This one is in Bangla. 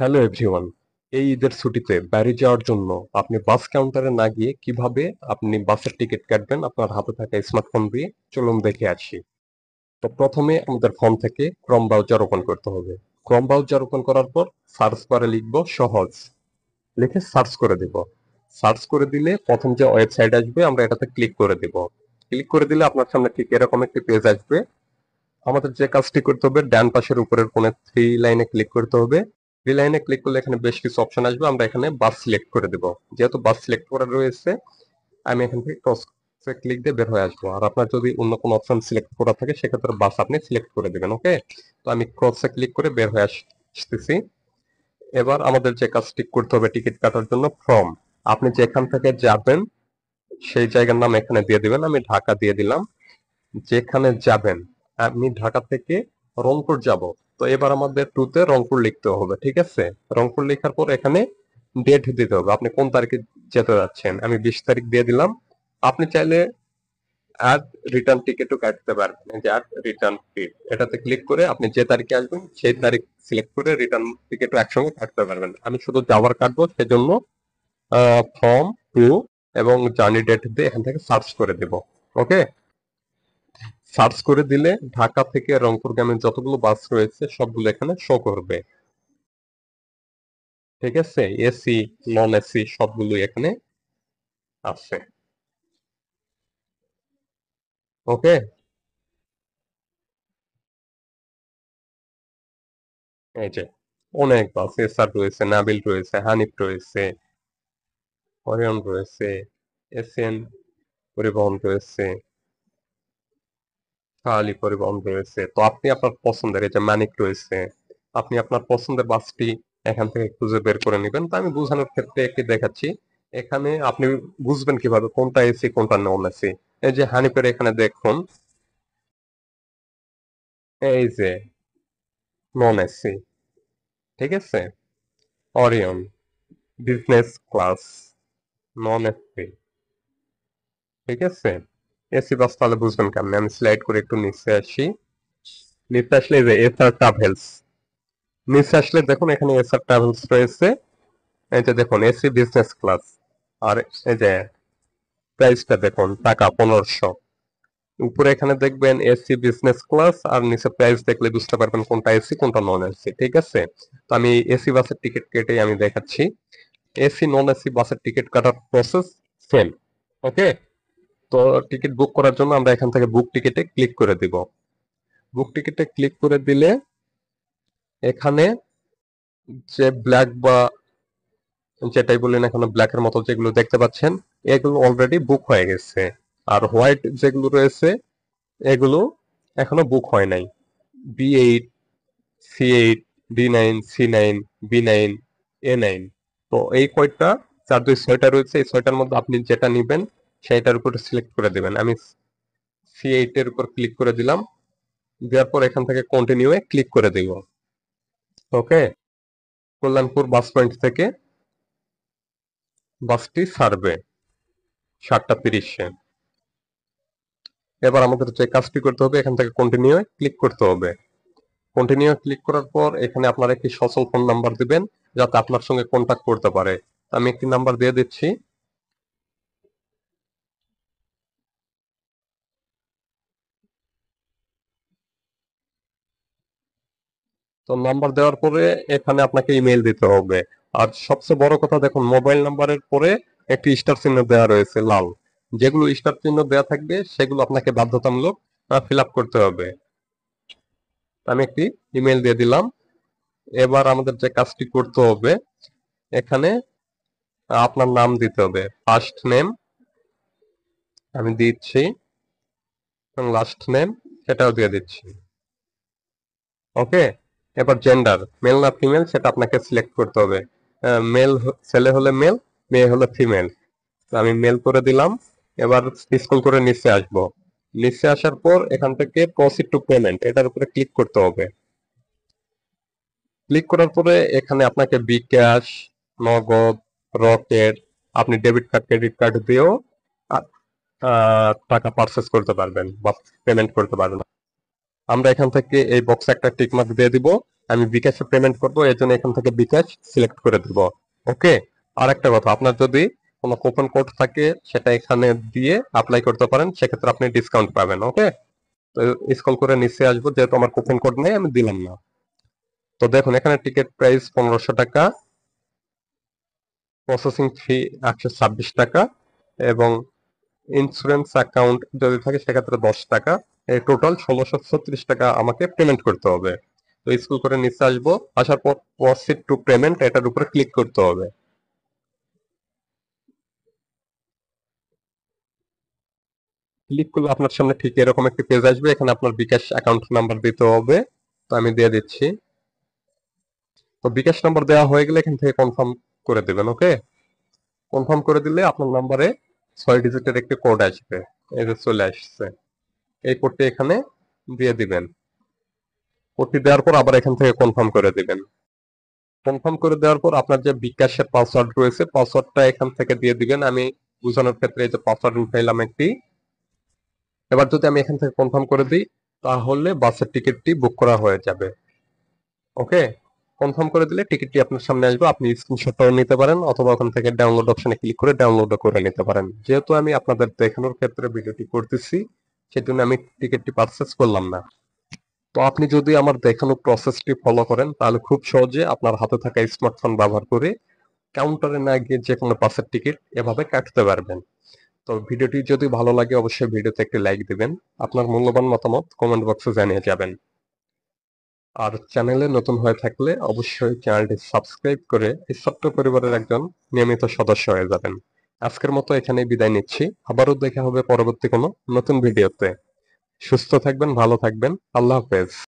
Hello everyone. এই ঈদের ছুটিতে বাইরে যাওয়ার জন্য আপনি বাস কাউন্টারে না গিয়ে কিভাবে আপনি বাসের টিকিট কাটবেন আপনার হাতে থাকা স্মার্টফোন দিয়ে, চলুন দেখে আসি। তো প্রথমে আমাদের ফোন থেকে ক্রোম ব্রাউজার ওপেন করতে হবে। ক্রোম ব্রাউজার ওপেন করার পর সার্চ বারে লিখব সহজ, লিখে সার্চ করে দেব। সার্চ করে দিলে প্রথম যে ওয়েবসাইট আসবে আমরা এটাতে ক্লিক করে দেব। ক্লিক করে দিলে আপনার সামনে ঠিক এরকম একটি পেজ আসবে। আমাদের যে কাজটি করতে হবে, ডান পাশের উপরের কোণে থ্রি লাইনে ক্লিক করতে হবে। থ্রি লাইনে ক্লিক করলে এখানে বেশ কিছু অপশন আসবে, আমরা এখানে বাস সিলেক্ট করে দেব। যেহেতু বাস সিলেক্ট করা রয়েছে, আমি এখান থেকে ক্রসে ক্লিক দিয়ে বের হয়ে আসবো। আর আপনার যদি অন্য কোনো অপশন সিলেক্ট করা থাকে সেক্ষেত্রে বাস আপনি সিলেক্ট করে দেবেন। ওকে, তো আমি ক্রসে ক্লিক করে বের হয়ে আসতেছি। এবার আমাদের যে কাজটি করতে হবে টিকিট কাটার জন্য, ফর্ম, আপনি যেখান থেকে যাবেন সেই জায়গার নাম এখানে দিয়ে দিবেন। আমি ঢাকা দিয়ে দিলাম। যেখানে যাবেন, আমি ঢাকা থেকে রংপুর যাব, তো এবার আমাদের টুতে রংপুর লিখতে হবে। ঠিক আছে, রংপুর লেখার পর এখানে ডেট দিতে হবে, আপনি কোন তারিখে যেতে যাচ্ছেন। আমি 20 তারিখ দিয়ে দিলাম। আপনি চাইলে অ্যাড রিটার্ন টিকিটও কাটতে পারবেন। এই যে অ্যাড রিটার্ন টিকিট, এটাতে ক্লিক করে আপনি যে তারিখে আসবেন সেই তারিখ সিলেক্ট করে রিটার্ন টিকিটও একসঙ্গে কাটতে পারবেন। আমি শুধু যাওয়ার কাটবো, সেজন্য ফর্ম টু এবং জার্নি ডেট দিয়ে এখান থেকে সার্চ করে দেব। ওকে, সার্চ করে দিলে ঢাকা থেকে রংপুরগামী যতগুলো বাস রয়েছে সবগুলো এখানে শো করবে। ঠিক আছে, এসি নন এসি সবগুলো এখানে আছে। ওকে, এই যে অনেক বাস, এসআর রয়েছে, নাবিল রয়েছে, হানিফ রয়েছে, অরিয়ন রয়েছে, এসএন পরিবহন রয়েছে, শাহালি পরিবহন রয়েছে। তো আপনি আপনার পছন্দের, এই যে মানিক রয়েছে, আপনি আপনার পছন্দের বাসটি এখান থেকে খুঁজে বের করে নেবেন। তো আমি বোঝানোর ক্ষেত্রে একটি দেখাচ্ছি। এখানে আপনি বুঝবেন কিভাবে কোনটা এসি কোনটা নন এসি। এই যে হানিফের এখানে দেখুন, এই যে নন এসি। ঠিক আছে, Orion business class, non AC. ঠিক আছে, এসি বাস তাহলে বুঝবেন কেমনে। আমি স্লাইড করে একটু নিচে আসি। নিচে আসলে এই যে এসআর ট্রাভেলস, নিচে আসলে দেখুন এখানে এসআর ট্রাভেলস রয়েছে। এই যে দেখুন এসি বিজনেস ক্লাস, আর এই যে প্রাইসটা দেখুন টাকা 1500। উপরে এখানে দেখবেন এসি বিজনেস ক্লাস, আর নিচে প্রাইস দেখলে বুঝতে পারবেন কোনটা এসি কোনটা নন এসি। ঠিক আছে, তো আমি এসি বাসের টিকিট কেটে আমি দেখাচ্ছি। এসি নন এসি বাসের টিকিট কাটার প্রসেস সেম। ওকে, তো টিকিট বুক করার জন্য আমরা এখান থেকে বুক টিকিটে ক্লিক করে দিব। বুক টিকিটে ক্লিক করে দিলে এখানে যে ব্ল্যাক বা যেটাই বলেন এখানে ব্ল্যাকের মতো যেগুলো দেখতে পাচ্ছেন, এগুলো অলরেডি বুক হয়ে গেছে। আর হোয়াইট যেগুলো রয়েছে এগুলো এখনো বুক হয় নাই। B8, C8, D9, C9, B9, A9, তো এই কয়টা 4, 2, 6টা রয়েছে। এই 6টার মধ্যে আপনি যেটা নিবেন সেইটার উপর সিলেক্ট করে দিবেন। আমি C8 এর উপর ক্লিক করে দিলাম। দেওয়ার পর এখান থেকে কন্টিনিউ এ ক্লিক করে দিব। ওকে, কল্যাণপুর বাস পয়েন্ট থেকে বাসটি ছাড়বে 7টা 30-এ। এবার আমাদের যে কাজটি করতে হবে, এখান থেকে কন্টিনিউ এ ক্লিক করতে হবে। কন্টিনিউ ক্লিক করার পর এখানে আপনারা একটি সচল ফোন নাম্বার দিবেন যাতে আপনার সঙ্গে কন্ট্যাক্ট করতে পারে। আমি একটি নাম্বার দিয়ে দিচ্ছি। তো নাম্বার দেওয়ার পরে এখানে আপনাকে ইমেল দিতে হবে। আর সবচেয়ে বড় কথা দেখুন, মোবাইল নাম্বারের পরে একটি স্টার চিহ্ন দেওয়া রয়েছে লাল। যেগুলো স্টার চিহ্ন দেওয়া থাকবে সেগুলো আপনাকে বাধ্যতামূলক ফিল আপ করতে হবে। আমি একটি ইমেল দিয়ে দিলাম। এবার আমাদের যে কাজটি করতে হবে, এখানে আপনার নাম দিতে হবে। ফার্স্ট নেম আমি দিচ্ছি এবং লাস্ট নেম সেটাও দিয়ে দিচ্ছি। ওকে, এবার জেন্ডার মেল না ফিমেল সেটা আপনাকে সিলেক্ট করতে হবে। মেল ছেলে হলে মেল, মেয়ে হলে ফিমেল। আমি মেল করে দিলাম। এবার স্ক্রল করে নিচে আসব। নিচে আসার পর এখান থেকে প্রসিড টু পেমেন্ট এটার উপরে ক্লিক করতে হবে। ক্লিক করার পরে এখানে আপনাকে বিকাশ, নগদ, রকেট, আপনি ডেবিট কার্ড ক্রেডিট কার্ড দিয়েও টাকা পারচেস করতে পারবেন বা পেমেন্ট করতে পারবেন। আমরা এখান থেকে এই বক্সে একটা টিক মার্ক দিয়ে দিব। আমি বিকাশে পেমেন্ট করব, এর জন্য এখান থেকে বিকাশ সিলেক্ট করে দেব। ওকে। আর একটা কথা, আপনার যদি কোনো কুপন কোড থাকে সেটা এখানে দিয়ে অ্যাপ্লাই করতে পারেন, সেক্ষেত্রে আপনি ডিসকাউন্ট পাবেন। ওকে। তো স্ক্রল করে নিচে আসবো, যেহেতু আমার কুপন কোড নেই আমি দিলাম না। তো দেখুন এখানে টিকিট প্রাইস 1500 টাকা, প্রসেসিং ফি 126 টাকা, এবং ইন্স্যুরেন্স অ্যাকাউন্ট যদি থাকে সেক্ষেত্রে 10 টাকা। এই টোটাল 1636 টাকা আমাকে পেমেন্ট করতে হবে। তো স্ক্রল করে নিচে আসবো, আসার পর প্রসিড টু পেমেন্ট এটার উপরে ক্লিক করতে হবে। ক্লিক করলে আপনার সামনে ঠিক এরকম একটি পেজ আসবে, এখানে আপনার বিকাশ অ্যাকাউন্ট নাম্বার দিতে হবে। তো আমি দিয়ে দিচ্ছি। তো বিকাশ নাম্বার দেওয়া হয়ে গেলে এখান থেকে কনফার্ম করে দেবেন। ওকে। কনফার্ম করে দিলে আপনার নাম্বারে 6 ডিজিটের একটি কোড আসবে। এই যে চলে আসছে, এই কোডটি এখানে দিয়ে দিবেন। কোডটি দেওয়ার পর আবার এখান থেকে কনফার্ম করে দিবেন। কনফার্ম করে দেওয়ার পর আপনার যে বিকাশের পাসওয়ার্ড রয়েছে পাসওয়ার্ডটা এখান থেকে দিয়ে দিবেন। আমি বোঝানোর ক্ষেত্রে এই যে পাসওয়ার্ড উঠাইলাম একটি। এবার যদি আমি এখান থেকে কনফার্ম করে দিই তাহলে বাসের টিকিটটি বুক করা হয়ে যাবে। ওকে। কনফার্ম করে দিলে টিকিটটি আপনার সামনে আসবে, আপনি স্ক্রিনশটও নিতে পারেন অথবা ওখান থেকে ডাউনলোড অপশনে ক্লিক করে ডাউনলোডও করে নিতে পারেন। যেহেতু আমি আপনাদের দেখানোর ক্ষেত্রে ভিডিওটি করতেছি সেজন্য আমি টিকিটটি পারচেজ করলাম না। তো আপনি যদি আমার দেখানো প্রসেসটি ফলো করেন তাহলে খুব সহজে আপনার হাতে থাকা স্মার্টফোন ব্যবহার করে কাউন্টারে না গিয়ে যে কোনো বাসের টিকিট এভাবে কাটতে পারবেন। তো ভিডিওটি যদি ভালো লাগে অবশ্যই ভিডিওতে একটি লাইক দিবেন, আপনার মূল্যবান মতামত কমেন্ট বক্সে জানিয়ে যাবেন। আর চ্যানেলে নতুন হয়ে থাকলে অবশ্যই চ্যানেলটি সাবস্ক্রাইব করে এই ছোট্ট পরিবারের একজন নিয়মিত সদস্য হয়ে যাবেন। আজকের মতো এখানেই বিদায় নিচ্ছি, আবারও দেখা হবে পরবর্তী কোনো নতুন ভিডিওতে। সুস্থ থাকবেন, ভালো থাকবেন, আল্লাহ হাফেজ।